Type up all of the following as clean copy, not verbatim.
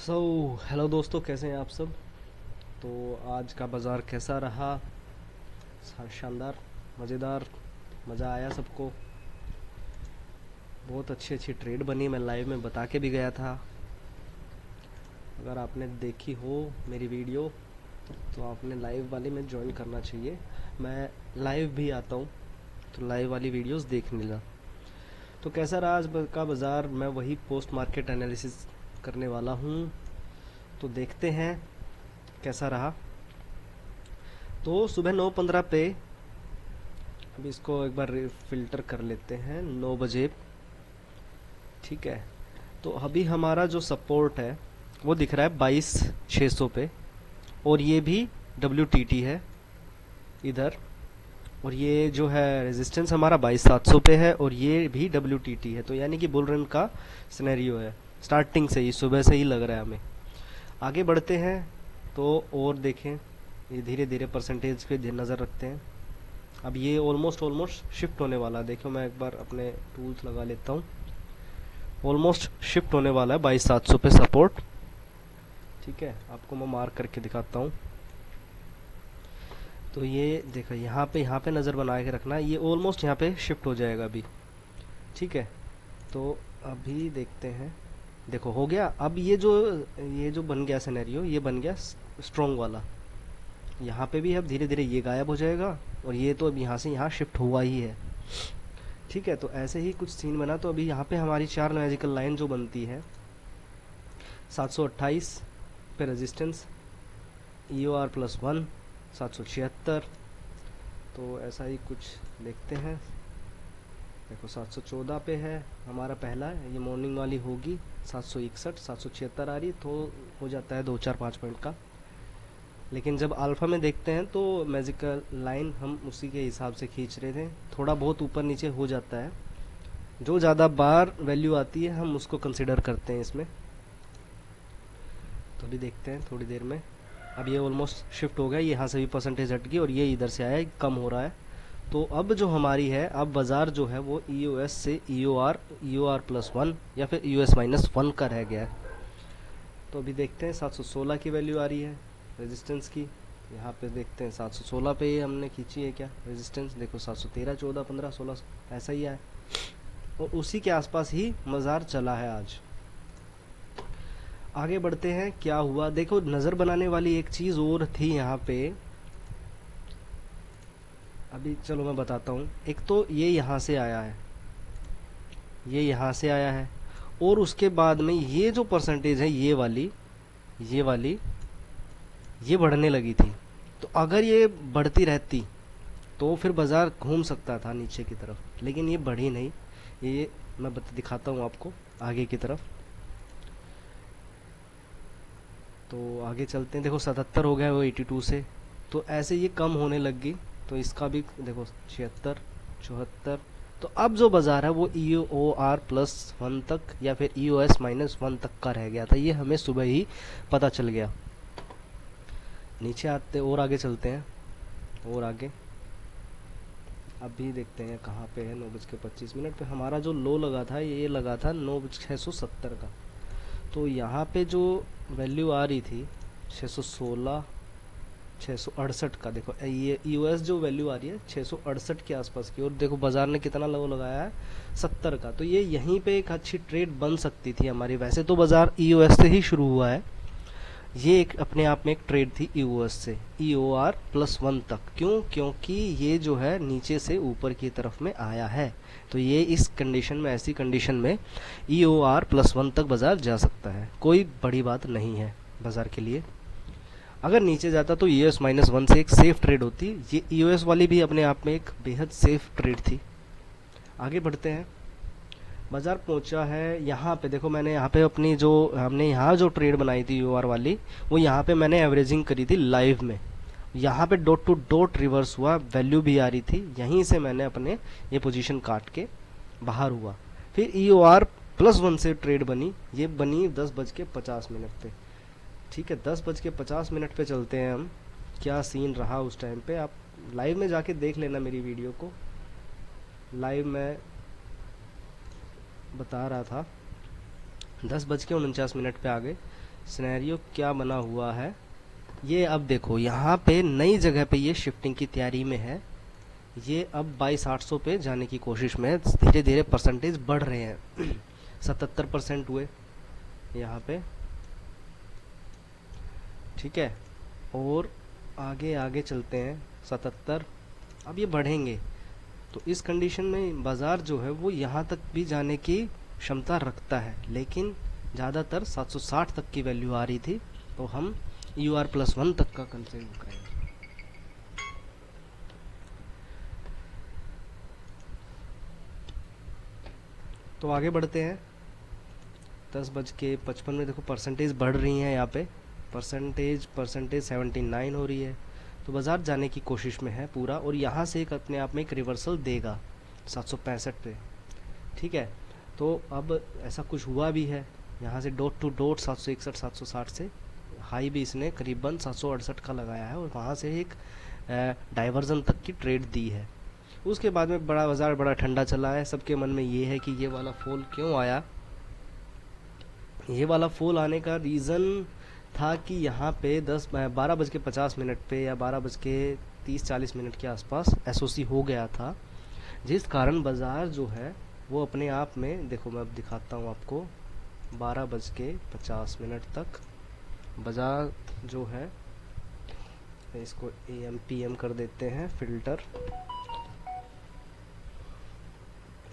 So hello दोस्तों, कैसे हैं आप सब। तो आज का बाज़ार कैसा रहा। शानदार, मज़ेदार, मज़ा आया सबको। बहुत अच्छी अच्छी ट्रेड बनी, मैं लाइव में बता के भी गया था। अगर आपने देखी हो मेरी वीडियो तो आपने लाइव वाली में ज्वाइन करना चाहिए। मैं लाइव भी आता हूँ, तो लाइव वाली वीडियोस देख लेना। तो कैसा रहा आज का बाज़ार, मैं वही पोस्ट मार्केट एनालिसिस करने वाला हूँ। तो देखते हैं कैसा रहा। तो सुबह 9:15 पे, अभी इसको एक बार फ़िल्टर कर लेते हैं 9 बजे। ठीक है, तो अभी हमारा जो सपोर्ट है वो दिख रहा है 22,600 पे, और ये भी WTT है इधर। और ये जो है रेजिस्टेंस हमारा 22,700 पे है, और ये भी WTT है। तो यानी कि बुल रन का सिनेरियो है, स्टार्टिंग से ही, सुबह से ही लग रहा है हमें। आगे बढ़ते हैं तो और देखें, ये धीरे धीरे परसेंटेज पे नज़र रखते हैं। अब ये ऑलमोस्ट ऑलमोस्ट शिफ्ट होने वाला है। देखो मैं एक बार अपने टूल्स लगा लेता हूँ। ऑलमोस्ट शिफ्ट होने वाला है 22,700 पे सपोर्ट। ठीक है, आपको मैं मार्क करके दिखाता हूँ। तो ये देखो, यहाँ पे नज़र बना के रखना है, ये ऑलमोस्ट यहाँ पे शिफ्ट हो जाएगा अभी। ठीक है, तो अभी देखते हैं। देखो हो गया। अब ये जो बन गया सिनेरियो, ये बन गया स्ट्रॉन्ग वाला। यहाँ पे भी अब धीरे धीरे ये गायब हो जाएगा, और ये तो अब यहाँ से यहाँ शिफ्ट हुआ ही है। ठीक है, तो ऐसे ही कुछ सीन बना। तो अभी यहाँ पे हमारी चार मैजिकल लाइन जो बनती है, 728 पे रेजिस्टेंस, EOR+1 776। तो ऐसा ही कुछ देखते हैं। देखो 714 पे है हमारा पहला, ये मॉर्निंग वाली होगी। 761 776 आ रही, तो हो जाता है 2 4 5 पॉइंट का। लेकिन जब अल्फ़ा में देखते हैं तो मैजिकल लाइन हम उसी के हिसाब से खींच रहे थे, थोड़ा बहुत ऊपर नीचे हो जाता है। जो ज़्यादा बार वैल्यू आती है हम उसको कंसिडर करते हैं इसमें। तो अभी देखते हैं थोड़ी देर में। अब ये ऑलमोस्ट शिफ्ट हो गया, यहाँ से भी परसेंटेज हट गई, और ये इधर से आया, कम हो रहा है। तो अब जो हमारी है, अब बाज़ार जो है वो EOS से EOR+1 या फिर EOS-1 का रह गया है। तो अभी देखते हैं 716 की वैल्यू आ रही है रेजिस्टेंस की। यहाँ पे देखते हैं 716 पे ये हमने खींची है क्या रेजिस्टेंस। देखो 713 14 15 16 ऐसा ही है, और उसी के आसपास ही बाजार चला है आज। आगे बढ़ते हैं, क्या हुआ देखो। नज़र बनाने वाली एक चीज़ और थी यहाँ पे, अभी चलो मैं बताता हूँ। एक तो ये यहाँ से आया है, ये यहाँ से आया है, और उसके बाद में ये जो परसेंटेज है, ये वाली ये बढ़ने लगी थी। तो अगर ये बढ़ती रहती तो फिर बाज़ार घूम सकता था नीचे की तरफ, लेकिन ये बढ़ी नहीं। ये मैं दिखाता हूँ आपको आगे की तरफ। तो आगे चलते हैं। देखो 77 हो गया वो 82 से, तो ऐसे ये कम होने लग गई। तो इसका भी देखो 76 74। तो अब जो बाज़ार है वो EOR+1 तक या फिर EOS-1 तक का रह गया था, ये हमें सुबह ही पता चल गया। नीचे आते और आगे चलते हैं, और आगे अभी देखते हैं कहाँ पे है। 9:25 पे हमारा जो लो लगा था, ये लगा था 9:670 का। तो यहाँ पे जो वैल्यू आ रही थी 616 668 का, देखो ये EOS जो वैल्यू आ रही है 668 के आसपास की, और देखो बाजार ने कितना लो लगाया है 70 का। तो ये यहीं पे एक अच्छी ट्रेड बन सकती थी हमारी। वैसे तो बाजार EOS से ही शुरू हुआ है, ये एक अपने आप में एक ट्रेड थी EOS से EOR+1 तक। क्यों? क्योंकि ये जो है नीचे से ऊपर की तरफ में आया है। तो ये इस कंडीशन में, ऐसी कंडीशन में EOR+1 तक बाजार जा सकता है, कोई बड़ी बात नहीं है बाजार के लिए। अगर नीचे जाता तो EOS-1 से एक सेफ ट्रेड होती। ये EOS वाली भी अपने आप में एक बेहद सेफ ट्रेड थी। आगे बढ़ते हैं। बाजार पहुंचा है यहाँ पे, देखो मैंने यहाँ पे अपनी जो हमने यहाँ जो ट्रेड बनाई थी UR वाली, वो यहाँ पे मैंने एवरेजिंग करी थी लाइव में। यहाँ पे डॉट टू डॉट रिवर्स हुआ, वैल्यू भी आ रही थी, यहीं से मैंने अपने ये पोजीशन काट के बाहर हुआ। फिर EOR+1 से ट्रेड बनी, ये बनी 10:50 पे। ठीक है, 10:50 पे चलते हैं हम। क्या सीन रहा उस टाइम पे, आप लाइव में जाके देख लेना मेरी वीडियो को। लाइव में बता रहा था 10:49 पे आ गए। सिनेरियो क्या बना हुआ है ये, अब देखो यहाँ पे नई जगह पे ये शिफ्टिंग की तैयारी में है। ये अब 22,800 पे जाने की कोशिश में है, धीरे धीरे परसेंटेज बढ़ रहे हैं 77% हुए यहाँ पे, ठीक है। और आगे आगे चलते हैं 77, अब ये बढ़ेंगे। तो इस कंडीशन में बाज़ार जो है वो यहाँ तक भी जाने की क्षमता रखता है, लेकिन ज़्यादातर 760 तक की वैल्यू आ रही थी, तो हम UR+1 तक का कंसिडर करेंगे। तो आगे बढ़ते हैं 10:55 में। देखो परसेंटेज बढ़ रही हैं यहाँ पे, परसेंटेज 79 हो रही है। तो बाज़ार जाने की कोशिश में है पूरा, और यहाँ से एक अपने आप में एक रिवर्सल देगा 765 पे, ठीक है। तो अब ऐसा कुछ हुआ भी है, यहाँ से डॉट टू डॉट 761 760 से हाई भी इसने करीबन 768 का लगाया है, और वहाँ से एक डाइवर्जन तक की ट्रेड दी है। उसके बाद में बाज़ार बड़ा ठंडा चला है। सबके मन में ये है कि ये वाला फॉल क्यों आया। ये वाला फॉल आने का रीज़न था कि यहाँ पे 12:50 पे या 12:30-40 के आसपास एसओसी हो गया था, जिस कारण बाज़ार जो है वो अपने आप में, देखो मैं अब दिखाता हूँ आपको, 12:50 तक बाज़ार जो है, इसको AM PM कर देते हैं फिल्टर।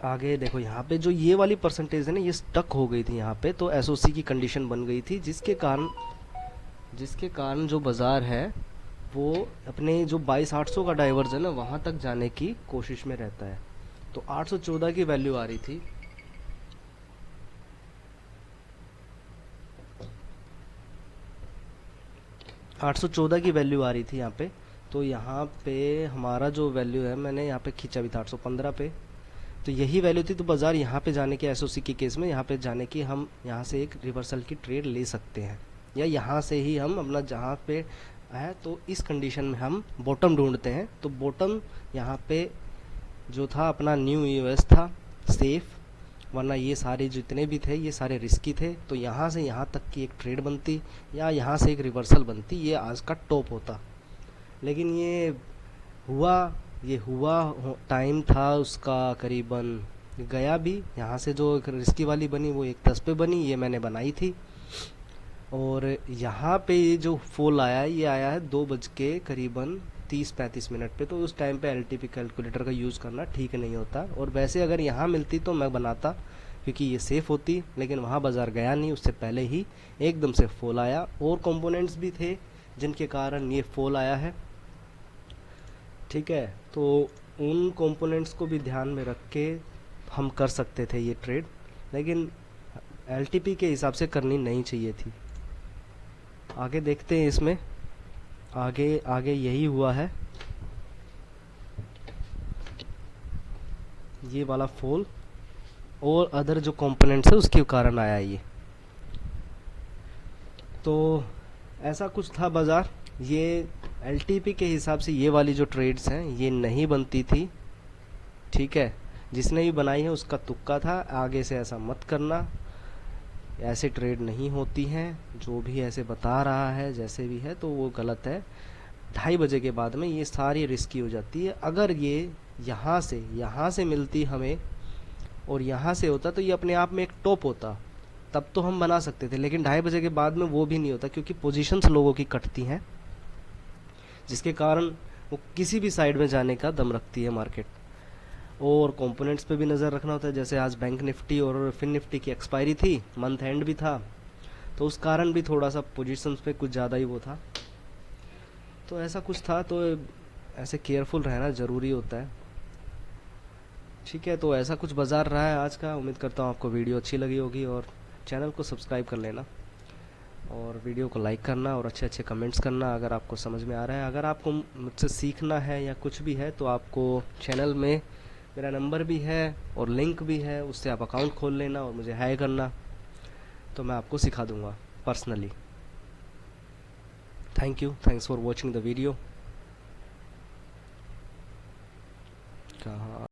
आगे देखो यहाँ पे जो ये वाली परसेंटेज है ना, ये स्टक हो गई थी यहाँ पे, तो एसओसी की कंडीशन बन गई थी, जिसके कारण जो बाज़ार है वो अपने जो 22,800 का डाइवर्जन है वहाँ तक जाने की कोशिश में रहता है। तो 814 की वैल्यू आ रही थी, यहाँ पे। तो यहाँ पे हमारा जो वैल्यू है, मैंने यहाँ पे खींचा भी था 815 पे, तो यही वैल्यू थी। तो बाज़ार यहाँ पे जाने के एसओसी के केस में यहाँ पे जाने की हम यहाँ से एक रिवर्सल की ट्रेड ले सकते हैं, या यहाँ से ही हम अपना जहाँ पे है, तो इस कंडीशन में हम बॉटम ढूंढते हैं। तो बॉटम यहाँ पे जो था अपना न्यू यूएस था सेफ, वरना ये सारे जितने भी थे ये सारे रिस्की थे। तो यहाँ से यहाँ तक की एक ट्रेड बनती, या यहाँ से एक रिवर्सल बनती, ये आज का टॉप होता। लेकिन ये हुआ टाइम था उसका करीबन गया भी। यहाँ से जो रिस्की वाली बनी वो 1:10 पे बनी, ये मैंने बनाई थी। और यहाँ पे ये जो फॉल आया है, ये आया है 2 बज के करीबन 30-35 पे। तो उस टाइम पे LTP कैलकुलेटर का यूज़ करना ठीक नहीं होता, और वैसे अगर यहाँ मिलती तो मैं बनाता, क्योंकि ये सेफ़ होती। लेकिन वहाँ बाज़ार गया नहीं, उससे पहले ही एकदम से फॉल आया, और कंपोनेंट्स भी थे जिनके कारण ये फॉल आया है, ठीक है। तो उन कंपोनेंट्स को भी ध्यान में रख के हम कर सकते थे ये ट्रेड, लेकिन LTP के हिसाब से करनी नहीं चाहिए थी। आगे देखते हैं, इसमें आगे यही हुआ है, ये वाला फॉल और अदर जो कंपोनेंट्स है उसके कारण आया ये। तो ऐसा कुछ था बाज़ार। ये LTP के हिसाब से ये वाली जो ट्रेड्स हैं ये नहीं बनती थी, ठीक है। जिसने भी बनाई है उसका तुक्का था, आगे से ऐसा मत करना, ऐसे ट्रेड नहीं होती हैं। जो भी ऐसे बता रहा है जैसे भी है तो वो गलत है। 2:30 बजे के बाद में ये सारी रिस्की हो जाती है। अगर ये यहाँ से मिलती हमें और यहाँ से होता तो ये अपने आप में एक टॉप होता, तब तो हम बना सकते थे। लेकिन 2:30 बजे के बाद में वो भी नहीं होता, क्योंकि पोजीशंस लोगों की कटती हैं, जिसके कारण वो किसी भी साइड में जाने का दम रखती है मार्केट। और कंपोनेंट्स पे भी नज़र रखना होता है। जैसे आज बैंक निफ्टी और फिन निफ्टी की एक्सपायरी थी, मंथ एंड भी था, तो उस कारण भी थोड़ा सा पोजीशंस पे कुछ ज़्यादा ही वो था। तो ऐसा कुछ था, तो ऐसे केयरफुल रहना ज़रूरी होता है, ठीक है। तो ऐसा कुछ बाज़ार रहा है आज का। उम्मीद करता हूँ आपको वीडियो अच्छी लगी होगी, और चैनल को सब्सक्राइब कर लेना, और वीडियो को लाइक करना, और अच्छे अच्छे कमेंट्स करना अगर आपको समझ में आ रहा है। अगर आपको मुझसे सीखना है या कुछ भी है तो आपको चैनल में मेरा नंबर भी है और लिंक भी है, उससे आप अकाउंट खोल लेना और मुझे हाई करना, तो मैं आपको सिखा दूंगा personally. Thanks for watching the video. कहाँ